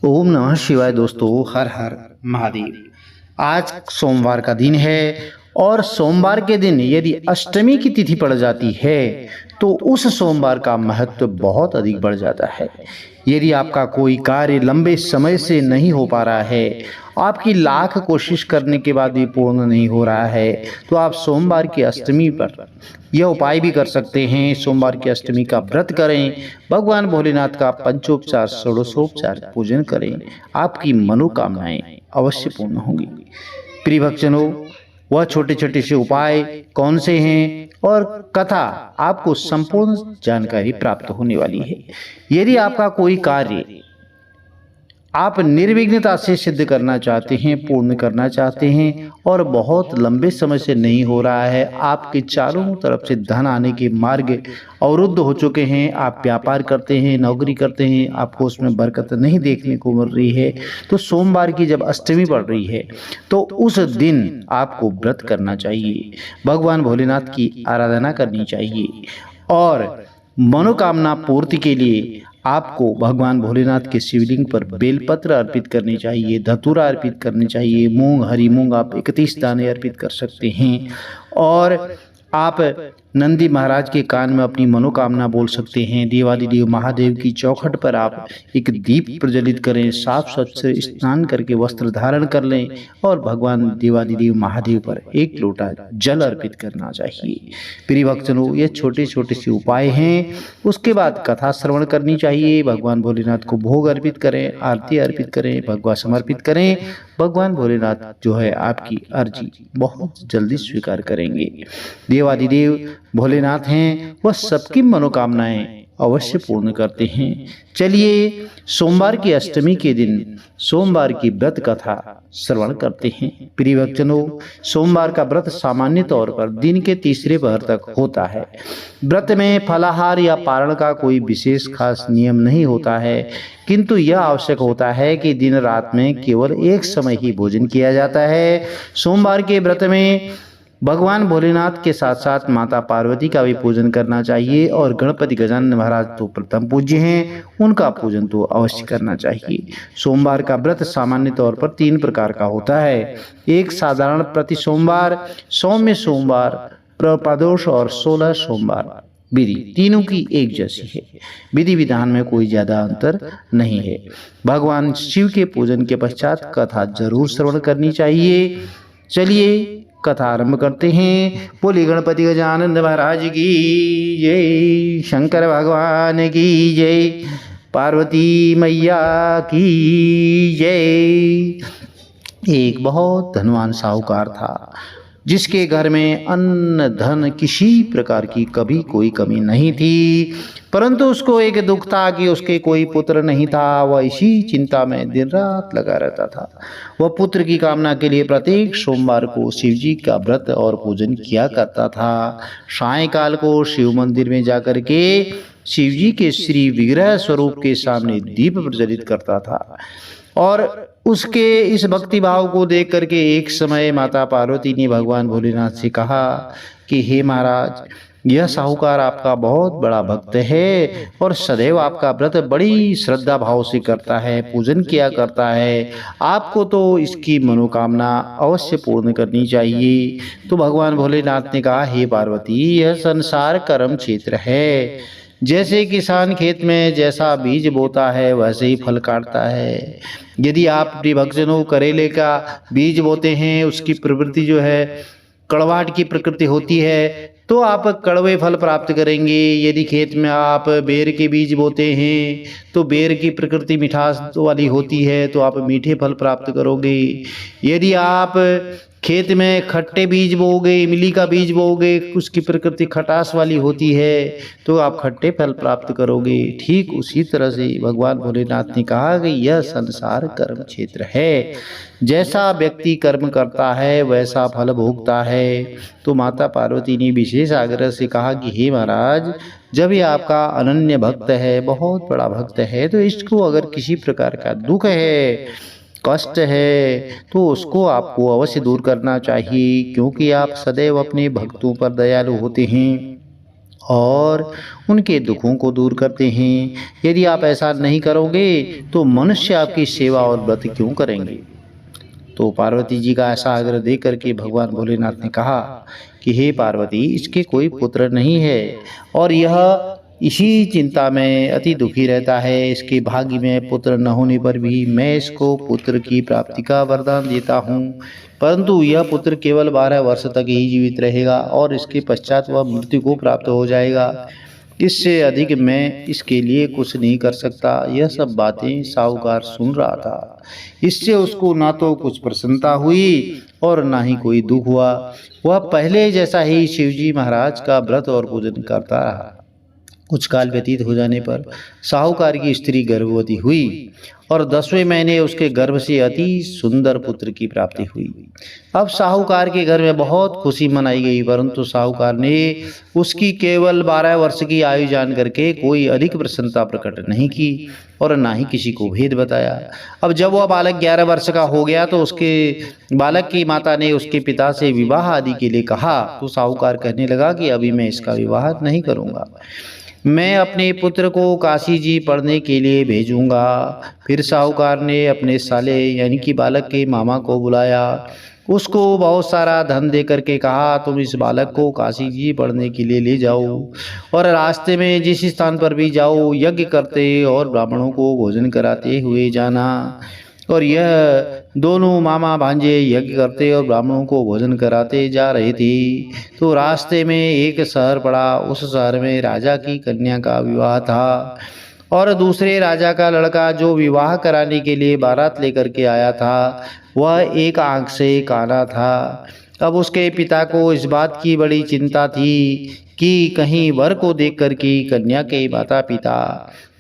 ओम नमः शिवाय। दोस्तों, हर हर महादेव। आज सोमवार का दिन है और सोमवार के दिन यदि अष्टमी की तिथि पड़ जाती है तो उस सोमवार का महत्व बहुत अधिक बढ़ जाता है। यदि आपका कोई कार्य लंबे समय से नहीं हो पा रहा है, आपकी लाख कोशिश करने के बाद भी पूर्ण नहीं हो रहा है, तो आप सोमवार की अष्टमी पर यह उपाय भी कर सकते हैं। सोमवार की अष्टमी का व्रत करें, भगवान भोलेनाथ का पंचोपचार षोडशोपचार पूजन करें, आपकी मनोकामनाएं अवश्य पूर्ण होंगी। प्रिय भक्तजनों, वह छोटे छोटे से उपाय कौन से हैं और कथा आपको संपूर्ण जानकारी प्राप्त होने वाली है। यदि आपका कोई कार्य आप निर्विघ्नता से सिद्ध करना चाहते हैं, पूर्ण करना चाहते हैं और बहुत लंबे समय से नहीं हो रहा है, आपके चारों तरफ से धन आने के मार्ग अवरुद्ध हो चुके हैं, आप व्यापार करते हैं, नौकरी करते हैं, आपको उसमें बरकत नहीं देखने को मिल रही है, तो सोमवार की जब अष्टमी पड़ रही है तो उस दिन आपको व्रत करना चाहिए, भगवान भोलेनाथ की आराधना करनी चाहिए और मनोकामना पूर्ति के लिए आपको भगवान भोलेनाथ के शिवलिंग पर बेलपत्र अर्पित करनी चाहिए, धतूरा अर्पित करनी चाहिए, मूंग, हरी मूंग आप 31 दाने अर्पित कर सकते हैं और आप नंदी महाराज के कान में अपनी मनोकामना बोल सकते हैं। देवादिदेव महादेव की चौखट पर आप एक दीप प्रज्वलित करें, साफ स्वच्छ स्नान करके वस्त्र धारण कर लें और भगवान देवादिदेव महादेव पर एक लोटा जल अर्पित करना चाहिए। प्रिय भक्तजनों, ये छोटे छोटे से उपाय हैं। उसके बाद कथा श्रवण करनी चाहिए, भगवान भोलेनाथ को भोग अर्पित करें, आरती अर्पित करें, भगवा समर्पित करें। भगवान भोलेनाथ जो है आपकी अर्जी बहुत जल्दी स्वीकार करेंगे। देवादिदेव भोलेनाथ हैं, वह सबकी मनोकामनाएं अवश्य पूर्ण करते हैं। चलिए सोमवार की अष्टमी के दिन सोमवार की व्रत कथा श्रवण करते हैं। प्रिय भक्तजनों, सोमवार का व्रत सामान्य तौर पर दिन के तीसरे पहर तक होता है। व्रत में फलाहार या पारण का कोई विशेष खास नियम नहीं होता है, किंतु यह आवश्यक होता है कि दिन रात में केवल एक समय ही भोजन किया जाता है। सोमवार के व्रत में भगवान भोलेनाथ के साथ साथ माता पार्वती का भी पूजन करना चाहिए और गणपति गजानन महाराज तो प्रथम पूज्य हैं, उनका पूजन तो अवश्य करना चाहिए। सोमवार का व्रत सामान्य तौर पर 3 प्रकार का होता है। एक साधारण प्रति सोमवार, सौम्य सोमवार, प्रदोष और 16 सोमवार विधि, तीनों की एक जैसी है। विधि विधान में कोई ज्यादा अंतर नहीं है। भगवान शिव के पूजन के पश्चात कथा जरूर श्रवण करनी चाहिए। चलिए कथा आरंभ करते हैं। बोले गणपति गजानन महाराज की जय, शंकर भगवान की जय, पार्वती मैया की जय। एक बहुत धनवान साहूकार था, जिसके घर में अन्न धन किसी प्रकार की कभी कोई कमी नहीं थी, परंतु उसको एक दुख था कि उसके कोई पुत्र नहीं था। वह इसी चिंता में दिन रात लगा रहता था। वह पुत्र की कामना के लिए प्रत्येक सोमवार को शिव जी का व्रत और पूजन किया करता था। सायंकाल को शिव मंदिर में जाकर के शिव जी के श्री विग्रह स्वरूप के सामने दीप प्रज्वलित करता था और उसके इस भक्ति भाव को देख करके एक समय माता पार्वती ने भगवान भोलेनाथ से कहा कि हे महाराज, यह साहूकार आपका बहुत बड़ा भक्त है और सदैव आपका व्रत बड़ी श्रद्धा भाव से करता है, पूजन किया करता है, आपको तो इसकी मनोकामना अवश्य पूर्ण करनी चाहिए। तो भगवान भोलेनाथ ने कहा, हे पार्वती, यह संसार कर्म क्षेत्र है। जैसे किसान खेत में जैसा बीज बोता है वैसे ही फल काटता है। यदि आप प्रिय भक्तजनों करेले का बीज बोते हैं, उसकी प्रवृत्ति जो है कड़वाहट की प्रकृति होती है, तो आप कड़वे फल प्राप्त करेंगे। यदि खेत में आप बेर के बीज बोते हैं तो बेर की प्रकृति मिठास वाली होती है, तो आप मीठे फल प्राप्त करोगे। यदि आप खेत में खट्टे बीज बोओगे, इमली का बीज बोओगे, उसकी प्रकृति खटास वाली होती है, तो आप खट्टे फल प्राप्त करोगे। ठीक उसी तरह से भगवान भोलेनाथ ने कहा कि यह संसार कर्म क्षेत्र है। जैसा व्यक्ति कर्म करता है वैसा फल भोगता है। तो माता पार्वती ने विशेष आग्रह से कहा कि हे महाराज, जब ये आपका अनन्य भक्त है, बहुत बड़ा भक्त है, तो इसको अगर किसी प्रकार का दुख है, कष्ट है, तो उसको आपको अवश्य दूर करना चाहिए, क्योंकि आप सदैव अपने भक्तों पर दयालु होते हैं और उनके दुखों को दूर करते हैं। यदि आप ऐसा नहीं करोगे तो मनुष्य आपकी सेवा और व्रत क्यों करेंगे। तो पार्वती जी का ऐसा आग्रह देख करके भगवान भोलेनाथ ने कहा कि हे पार्वती, इसके कोई पुत्र नहीं है और यह इसी चिंता में अति दुखी रहता है। इसके भाग्य में पुत्र न होने पर भी मैं इसको पुत्र की प्राप्ति का वरदान देता हूँ, परंतु यह पुत्र केवल 12 वर्ष तक ही जीवित रहेगा और इसके पश्चात वह मृत्यु को प्राप्त हो जाएगा। इससे अधिक मैं इसके लिए कुछ नहीं कर सकता। यह सब बातें साहूकार सुन रहा था। इससे उसको ना तो कुछ प्रसन्नता हुई और ना ही कोई दुख हुआ। वह पहले जैसा ही शिवजी महाराज का व्रत और पूजन करता रहा। कुछ काल व्यतीत हो जाने पर साहूकार की स्त्री गर्भवती हुई और 10वें महीने उसके गर्भ से अति सुंदर पुत्र की प्राप्ति हुई। अब साहूकार के घर में बहुत खुशी मनाई गई, परंतु साहूकार ने उसकी केवल 12 वर्ष की आयु जान करके कोई अधिक प्रसन्नता प्रकट नहीं की और ना ही किसी को भेद बताया। अब जब वह बालक 11 वर्ष का हो गया तो उसके बालक की माता ने उसके पिता से विवाह आदि के लिए कहा, तो साहूकार कहने लगा कि अभी मैं इसका विवाह नहीं करूँगा, मैं अपने पुत्र को काशी जी पढ़ने के लिए भेजूंगा। फिर साहूकार ने अपने साले यानी कि बालक के मामा को बुलाया, उसको बहुत सारा धन दे करके कहा, तुम इस बालक को काशी जी पढ़ने के लिए ले जाओ और रास्ते में जिस स्थान पर भी जाओ यज्ञ करते और ब्राह्मणों को भोजन कराते हुए जाना। और यह दोनों मामा भांजे यज्ञ करते और ब्राह्मणों को भोजन कराते जा रहे थे तो रास्ते में एक शहर पड़ा। उस शहर में राजा की कन्या का विवाह था और दूसरे राजा का लड़का जो विवाह कराने के लिए बारात लेकर के आया था वह एक आंख से काना था। अब उसके पिता को इस बात की बड़ी चिंता थी कि कहीं वर को देख कर के कन्या के माता पिता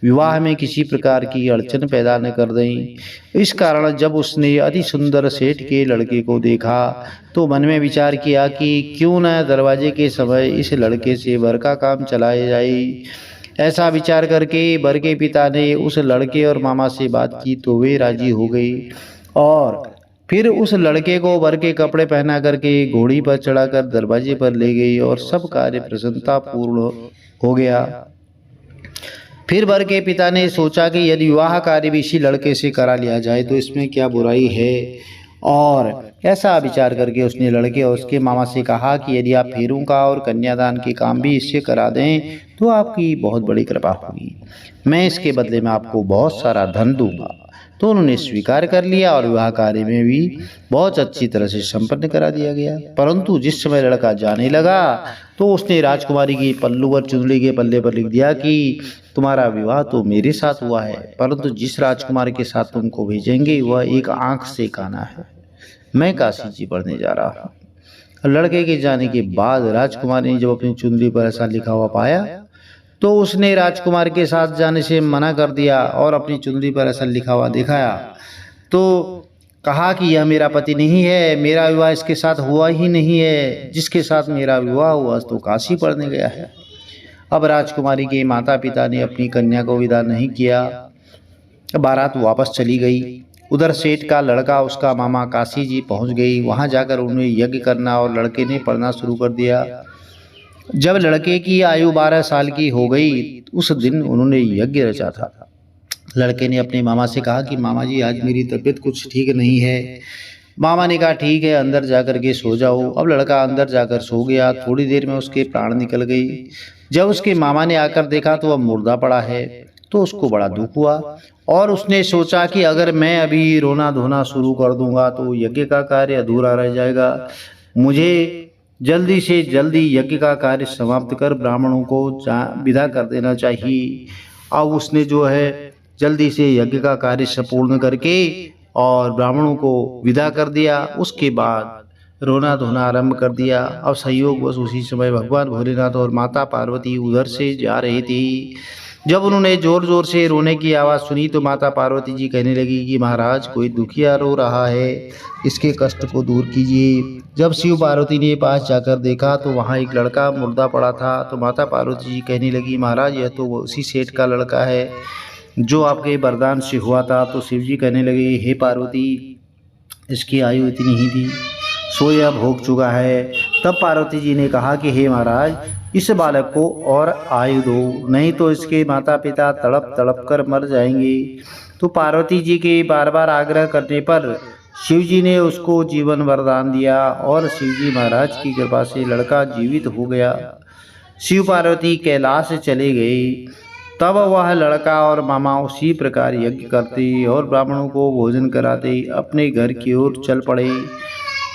विवाह में किसी प्रकार की अड़चन पैदा न कर दें। इस कारण जब उसने अति सुंदर सेठ के लड़के को देखा तो मन में विचार किया कि क्यों न दरवाजे के समय इस लड़के से वर का काम चलाया जाए। ऐसा विचार करके वर के पिता ने उस लड़के और मामा से बात की तो वे राजी हो गई और फिर उस लड़के को वर के कपड़े पहना करके घोड़ी पर चढ़ाकर दरवाजे पर ले गई और सब कार्य प्रसन्नता पूर्ण हो गया। फिर वर के पिता ने सोचा कि यदि विवाह कार्य भी इसी लड़के से करा लिया जाए तो इसमें क्या बुराई है, और ऐसा विचार करके उसने लड़के और उसके मामा से कहा कि यदि आप फेरों का और कन्यादान के काम भी इससे करा दें तो आपकी बहुत बड़ी कृपा होगी, मैं इसके बदले में आपको बहुत सारा धन दूंगा। तो उन्होंने स्वीकार कर लिया और विवाह कार्य में भी बहुत अच्छी तरह से संपन्न करा दिया गया। परंतु जिस समय लड़का जाने लगा तो उसने राजकुमारी की पल्लू और चुंदड़ी के पल्ले पर लिख दिया कि तुम्हारा विवाह तो मेरे साथ हुआ है, परंतु जिस राजकुमार के साथ तुमको भेजेंगे वह एक आंख से काना है, मैं काशी जी पढ़ने जा रहा हूँ। लड़के के जाने के बाद राजकुमारी ने जब अपनी चुंदड़ी पर ऐसा लिखा हुआ पाया तो उसने राजकुमार के साथ जाने से मना कर दिया और अपनी चुंदड़ी पर ऐसा लिखा हुआ दिखाया तो कहा कि यह मेरा पति नहीं है, मेरा विवाह इसके साथ हुआ ही नहीं है, जिसके साथ मेरा विवाह हुआ तो काशी पढ़ने गया है। अब राजकुमारी के माता पिता ने अपनी कन्या को विदा नहीं किया, बारात वापस चली गई। उधर सेठ का लड़का उसका मामा काशी जी पहुंच गई। वहां जाकर उन्हें यज्ञ करना और लड़के ने पढ़ना शुरू कर दिया। जब लड़के की आयु 12 साल की हो गई उस दिन उन्होंने यज्ञ रचा था। लड़के ने अपने मामा से कहा कि मामा जी आज मेरी तबीयत कुछ ठीक नहीं है। मामा ने कहा ठीक है, अंदर जाकर के सो जाओ। अब लड़का अंदर जाकर सो गया। थोड़ी देर में उसके प्राण निकल गई। जब उसके मामा ने आकर देखा तो वह मुर्दा पड़ा है तो उसको बड़ा दुख हुआ और उसने सोचा कि अगर मैं अभी रोना धोना शुरू कर दूंगा तो यज्ञ का कार्य अधूरा रह जाएगा, मुझे जल्दी से जल्दी यज्ञ का कार्य समाप्त कर ब्राह्मणों को विदा कर देना चाहिए। अब उसने जो है जल्दी से यज्ञ का कार्य संपूर्ण करके और ब्राह्मणों को विदा कर दिया। उसके बाद रोना धोना आरंभ कर दिया। अब संयोग बस उसी समय भगवान भोलेनाथ और माता पार्वती उधर से जा रही थी। जब उन्होंने जोर जोर से रोने की आवाज़ सुनी तो माता पार्वती जी कहने लगी कि महाराज कोई दुखिया रो रहा है, इसके कष्ट को दूर कीजिए। जब शिव पार्वती ने पास जाकर देखा तो वहाँ एक लड़का मुर्दा पड़ा था। तो माता पार्वती जी कहने लगी महाराज यह तो उसी सेठ का लड़का है जो आपके वरदान से हुआ था। तो शिव जी कहने लगे हे पार्वती इसकी आयु इतनी ही थी, सो यह भोग चुका है। तब पार्वती जी ने कहा कि हे महाराज इस बालक को और आयु दो, नहीं तो इसके माता पिता तड़प तड़प कर मर जाएंगे। तो पार्वती जी के बार बार आग्रह करने पर शिव जी ने उसको जीवन वरदान दिया और शिव जी महाराज की कृपा से लड़का जीवित हो गया। शिव पार्वती कैलाश चले गए। तब वह लड़का और मामा उसी प्रकार यज्ञ करते और ब्राह्मणों को भोजन कराते अपने घर की ओर चल पड़े।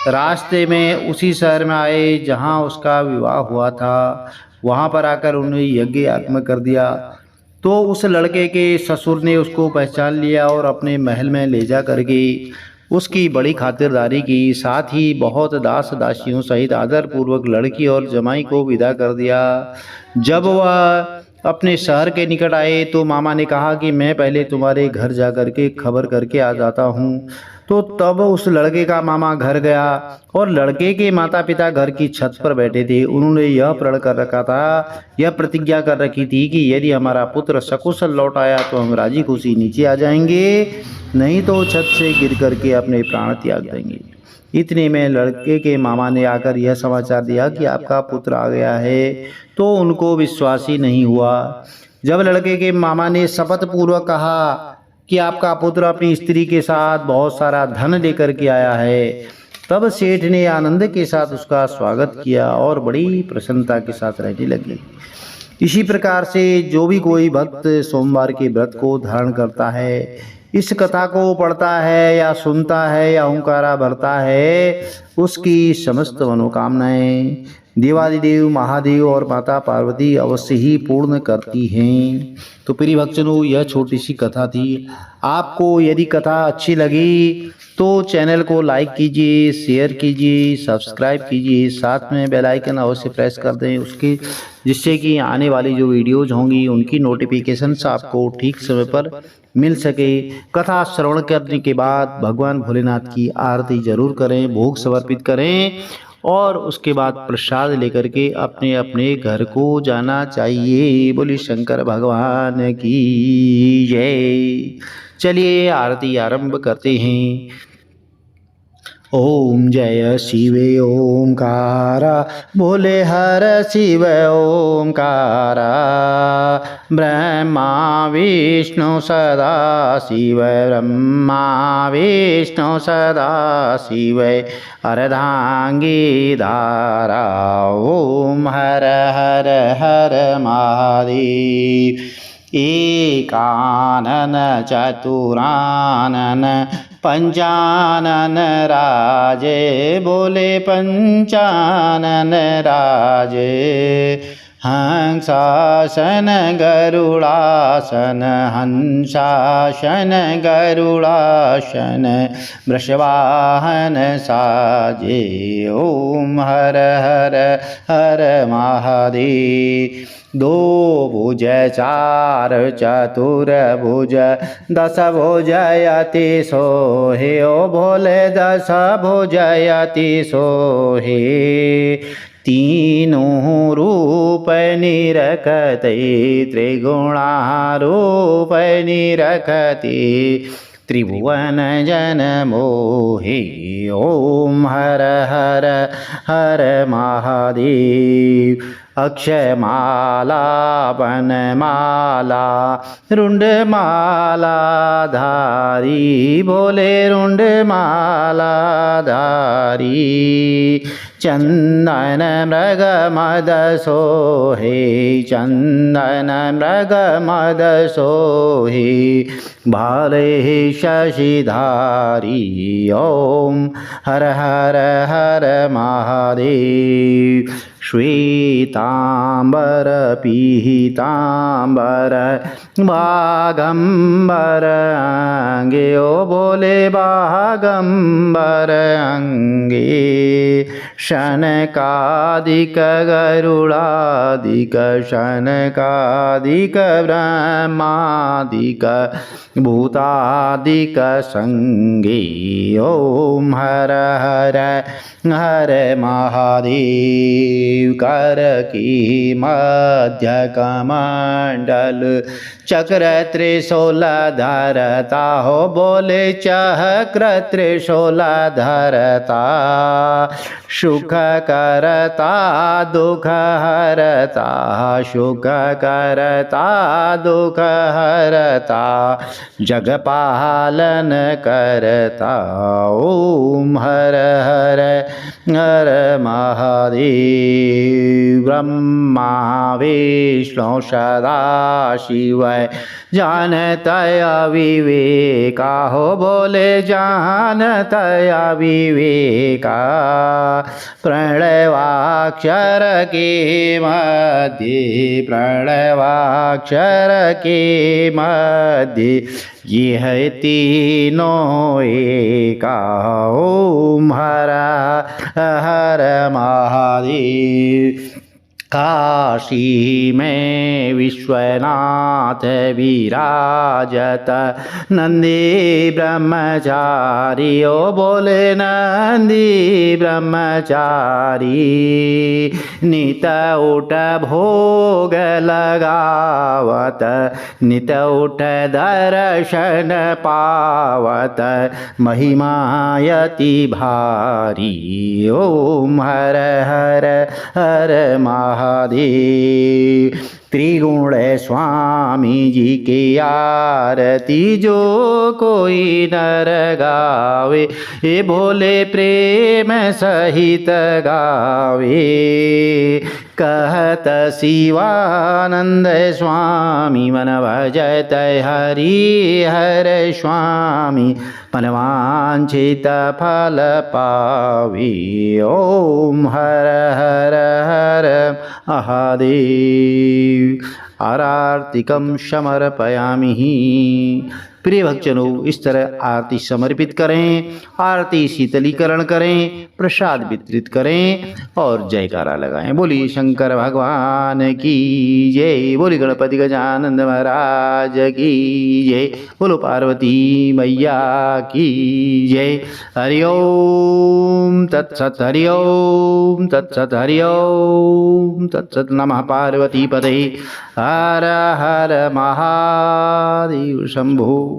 रास्ते में उसी शहर में आए जहाँ उसका विवाह हुआ था। वहाँ पर आकर उन्हें यज्ञ आत्म कर दिया। तो उस लड़के के ससुर ने उसको पहचान लिया और अपने महल में ले जा करके उसकी बड़ी खातिरदारी की, साथ ही बहुत दास दासियों सहित आदर पूर्वक लड़की और जमाई को विदा कर दिया। जब वह अपने शहर के निकट आए तो मामा ने कहा कि मैं पहले तुम्हारे घर जा कर के खबर करके आ जाता हूँ। तो तब उस लड़के का मामा घर गया और लड़के के माता पिता घर की छत पर बैठे थे। उन्होंने यह प्रण कर रखा था, यह प्रतिज्ञा कर रखी थी कि यदि हमारा पुत्र सकुशल लौट आया तो हम राजी खुशी नीचे आ जाएंगे, नहीं तो छत से गिर करके अपने प्राण त्याग देंगे। इतने में लड़के के मामा ने आकर यह समाचार दिया कि आपका पुत्र आ गया है। तो उनको विश्वास ही नहीं हुआ। जब लड़के के मामा ने शपथ पूर्वक कहा कि आपका पुत्र अपनी स्त्री के साथ बहुत सारा धन लेकर के आया है, तब सेठ ने आनंद के साथ उसका स्वागत किया और बड़ी प्रसन्नता के साथ रहने लगे। इसी प्रकार से जो भी कोई भक्त सोमवार के व्रत को धारण करता है, इस कथा को पढ़ता है या सुनता है या ओंकारा भरता है, उसकी समस्त मनोकामनाएं देवादिदेव महादेव और माता पार्वती अवश्य ही पूर्ण करती हैं। तो प्रिय भक्तजनों, यह छोटी सी कथा थी। आपको यदि कथा अच्छी लगी तो चैनल को लाइक कीजिए, शेयर कीजिए, सब्सक्राइब कीजिए, साथ में बेल आइकन अवश्य प्रेस कर दें उसके, जिससे कि आने वाली जो वीडियोज होंगी उनकी नोटिफिकेशंस आपको ठीक समय पर मिल सके। कथा श्रवण करने के बाद भगवान भोलेनाथ की आरती जरूर करें, भोग समर्पित करें और उसके बाद प्रसाद लेकर के अपने अपने घर को जाना चाहिए। बोलिए शंकर भगवान की जय। चलिए आरती आरंभ करते हैं। ओम जय शिव ओंकारा, भोले हर शिव ओंकारा, ब्रह्मा विष्णु सदा शिव, ब्रह्मा विष्णु सदा शिव, अर्धांगी धारा। ओम हर हर हर महादेव। एकानन चतुरानन पंचानन राजे, बोले पंचानन राजे। हंसासन गरुड़ासन, हंसासन गरुड़ासन, वृषवाहन साजे। ओम हर हर हर महादेव। दो भुज चार चतुर्भुज, दस भुजयति सोहे, ओ भोले दस भुजयति सोहे। तीनों रूप निरखते, त्रिगुणारूप निरखते, त्रिभुवन जन मोहे। ओम हर हर हर महादेव। अक्षयमाला वनमाला, रुंडमाला धारी, भोले रुंडमाला धारी। चंदन मृग मद सोहे, चंदन मृग मद सोहे, भाले शशिधारी। ओम हर हर हर महादेव। श्वेतांबर पीतांबर, बागंबर अंगे, ओ बोले बागंबर अंगे। शनकादिक गरुड़ादिक, शनकादिक ब्रह्मादिक, भूतादिक संगे। ओम हर हर हर महादेव। कर की मध्य कमंडल, चक्र त्रिशूल धरता हो बोले चक्र त्रिशूल धरता, सुख करता दुख हरता, सुख करता दुख हरता, जग पालन करता। ओम हर हर हर महादेव। ब्रह्मा विष्णु सदा शिव जानत अविवेका हो बोले जानत अविवेका, प्रणवाक्षर के मध्य प्रणवाक्षर के मध्य ये है तीनों एका। ओम हर हर महादेव। काशी में विश्वनाथ विराजत, नंदी ब्रह्मचारी ओ बोले नंदी ब्रह्मचारी, नित उठ भोग लगावत, नित उठ दर्शन पावत, महिमायति भारी। ओम हर हर हर महादेव। त्रिगुण स्वामी जी की आरती जो कोई नर गावे, ये भोले प्रेम सहित गावे। कहत शिवानंद स्वामी मन भजत हरि हर स्वामी, मनवांछित फल पावी। ओम हर हर हर महादेव। आरतिकं समर्पयामि। प्रिय भक्तजनों, इस तरह आरती समर्पित करें, आरती शीतलीकरण करें, प्रसाद वितरित करें और जयकारा लगाएं। बोलिए शंकर भगवान की जय, बोलिए गणपति गजानंद महाराज की जय, बोलो पार्वती मैया की जय। हरि ओम तत्सत, हरि ओम तत्सत, हरि ओम तत्सत। नमः पार्वती पते। हर हर महादेव शंभो।